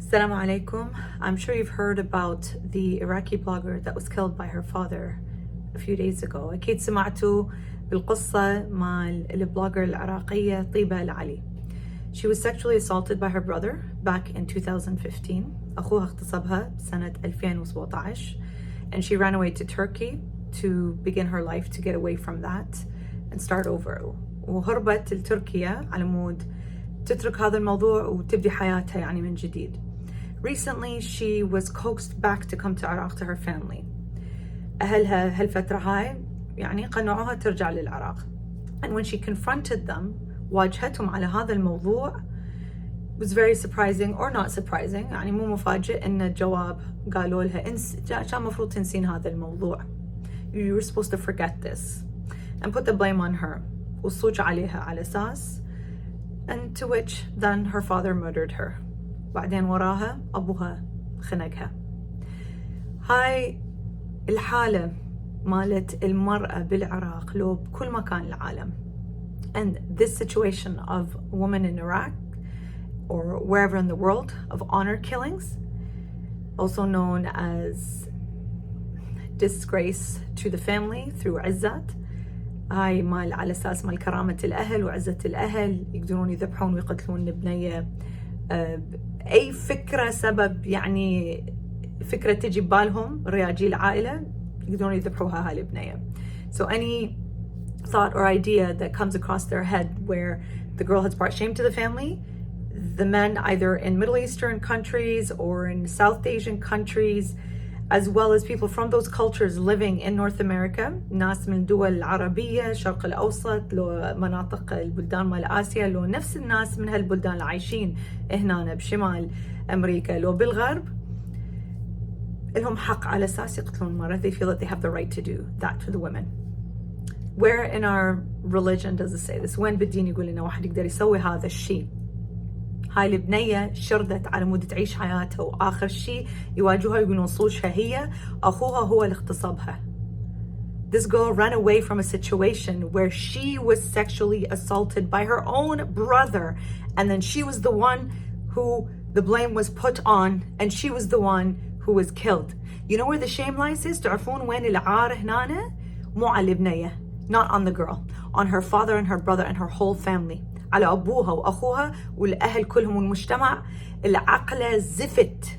Assalamu alaikum. I'm sure you've heard about the Iraqi blogger that was killed by her father a few days ago. أكيد سمعتوا بالقصة مال البلوجر العراقية طيبة العلي. She was sexually assaulted by her brother back in 2015. أخوها اغتصبها سنة 2017 and she ran away to Turkey to begin her life, to get away from that and start over. وهربت لتركيا على مود تترك هذا الموضوع وتبدي حياتها يعني من جديد. Recently, she was coaxed back to come to Iraq to her family. أهلها هالفترة هاي يعني قنعوها ترجع للعراق. And when she confronted them, واجهتهم على هذا الموضوع, it was very surprising or not surprising. يعني مو مفاجئ إن الجواب قالوا لها كان مفروض تنسين هذا الموضوع. You were supposed to forget this and put the blame on her. والصوج عليها على أساس. And to which then her father murdered her. بعدين وراها أبوها خنقها. هاي الحالة مالت المرأة بالعراق لو بكل مكان العالم. And this situation of women in Iraq or wherever in the world of honor killings, also known as disgrace to the family through عزات. هاي مال على أساس مال كرامة الأهل وعزة الأهل يقدرون يذبحون ويقتلون البنية أي فكرة سبب يعني فكرة تجي ببالهم رياجي العائلة يقدرون يذبحوها هاي البنية. So any thought or idea that comes across their head where the girl has brought shame to the family, the men either in Middle Eastern countries or in South Asian countries, as well as people from those cultures living in North America, ناس من الدول العربية، الشرق الأوسط، لو مناطق البلدان مال آسيا، لو نفس الناس من هالبلدان اللي عايشين هنا بشمال أمريكا، لو بالغرب، لهم حق على أساس يقتلون المرأة. They feel that they have the right to do that to the women. Where in our religion does it say this? وين بالدين يقول لنا واحد يقدر يسوي هذا الشيء؟ هاي البنية شردت على مود تعيش حياتها وآخر شيء يواجهها يقولون صوجها هي أخوها هو اللي اغتصبها. This girl ran away from a situation where she was sexually assaulted by her own brother, and then she was the one who the blame was put on, and she was the one who was killed. You know where the shame lies is? تعرفون وين العار هنا؟ مو على البنية, not on the girl, on her father and her brother and her whole family. على أبوها وأخوها والأهل كلهم والمجتمع العقل زفت.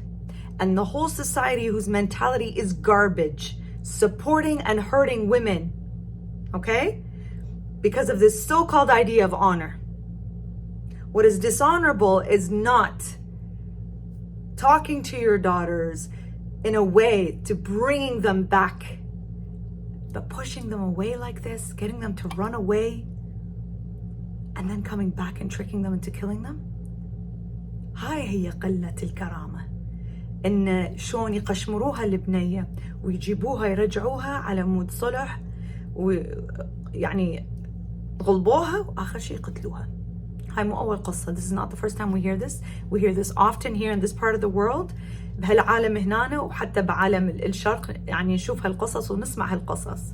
And the whole society whose mentality is garbage, supporting and hurting women, okay? Because of this so-called idea of honor. What is dishonorable is not talking to your daughters in a way to bringing them back, but pushing them away like this, getting them to run away, and then coming back and tricking them into killing them. هاي هي قلة الكرامة. إن شلون يقشمروها البنية ويجيبوها يرجعوها على مود صلح ويعني غلبوها وآخر شيء يقتلوها. هاي مو أول قصة. This is not the first time we hear this. We hear this often here in this part of the world. بهالعالم هنا وحتى بعالم الشرق يعني نشوف هالقصص ونسمع هالقصص.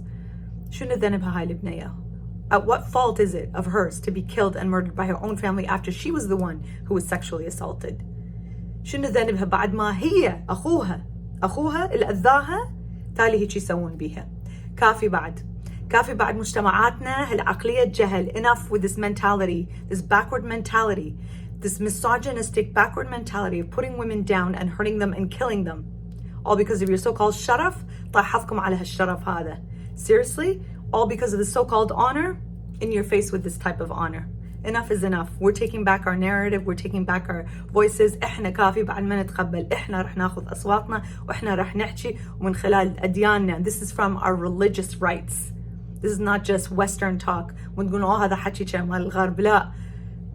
شنو ذنبها هاي البنية؟ At what fault is it of hers to be killed and murdered by her own family after she was the one who was sexually assaulted? شنو ذنبها بعد ما هي أخوها اللي أذاها تالي هيك يسوون بيها؟ كافي بعد مجتمعاتنا هالعقلية جهل. Enough with this mentality, this backward mentality, this misogynistic backward mentality of putting women down and hurting them and killing them, all because of your so-called sharaf. طاحفكم على هالشرف هذا. Seriously? All because of the so-called honor, in your face with this type of honor. Enough is enough. We're taking back our narrative. We're taking back our voices. إحنا كافي بعد ما نتقبل. إحنا رح ناخذ أصواتنا وإحنا رح نحكي ومن خلال أدياننا. This is from our religious rights. This is not just Western talk. ونقول هذا حكي مال الغرب. لا.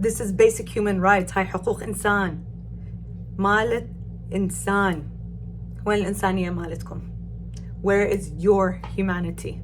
This is basic human rights. هاي حقوق إنسان. مالت إنسان. وين الإنسانية مالتكم? Where is your humanity?